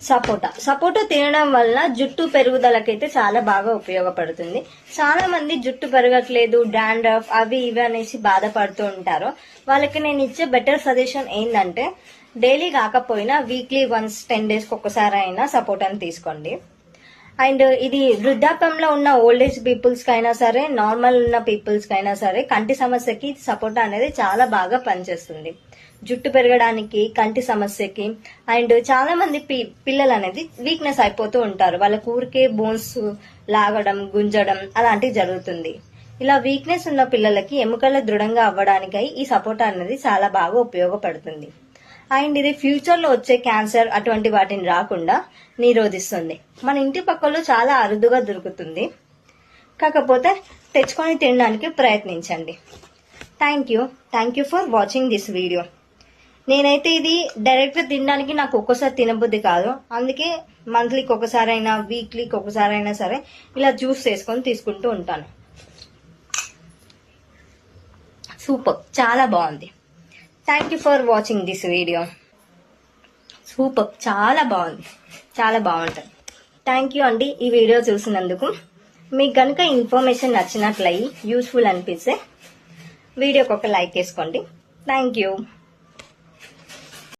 సపోటా తినడం వల్ల జుట్టు పెరుగుదలకైతే చాలా బాగా ఉపయోగపడుతుంది. చాలా మంది జుట్టు పెరగట్లేదు, డాండ్రఫ్ అవి ఇవి అనేసి బాధపడుతూ ఉంటారు. వాళ్ళకి నేను ఇచ్చే బెటర్ సజెషన్ ఏంటంటే డైలీ కాకపోయినా వీక్లీ వన్స్ 10 days ఒక్కసారి అయినా సపోటాని తీసుకోండి. అండ్ ఇది వృద్ధాప్యంలో ఉన్న ఓల్డ్ ఏజ్ పీపుల్స్ కైనా సరే, నార్మల్ ఉన్న పీపుల్స్ కైనా సరే కంటి సమస్యకి సపోటా అనేది చాలా బాగా పనిచేస్తుంది. జుట్టు పెరగడానికి, కంటి సమస్యకి. అండ్ చాలా మంది పిల్లలు అనేది వీక్నెస్ అయిపోతూ ఉంటారు. వాళ్ళ ఊరికే బోన్స్ లాగడం, గుంజడం అలాంటివి జరుగుతుంది. ఇలా వీక్నెస్ ఉన్న పిల్లలకి ఎముకలు దృఢంగా అవ్వడానికై ఈ సపోటా అనేది చాలా బాగా ఉపయోగపడుతుంది. అండ్ ఇది ఫ్యూచర్ లో వచ్చే క్యాన్సర్ అటువంటి వాటిని రాకుండా నిరోధిస్తుంది. మన ఇంటి పక్కలో చాలా అరుదుగా దొరుకుతుంది. కాకపోతే తెచ్చుకొని తినడానికి ప్రయత్నించండి. Thank you for watching this video. నేనైతే ఇది డైరెక్ట్ గా తినడానికి నాకు ఒక్కసారి తినబుద్ధి కాదు. అందుకే మంత్లీకి ఒకసారైనా, వీక్లీకి ఒకసారైనా సరే ఇలా జ్యూస్ చేసుకొని తీసుకుంటూ ఉంటాను. సూపర్, చాలా బాగుంది. Thank you for watching this video. Super, చాలా బాగుంది, చాలా బాగుంటుంది. థ్యాంక్ యూ అండి ఈ వీడియో చూసినందుకు. మీకు కనుక ఇన్ఫర్మేషన్ నచ్చినట్లయి, యూస్ఫుల్ అనిపిస్తే వీడియోకి ఒక లైక్ వేసుకోండి. Thank you.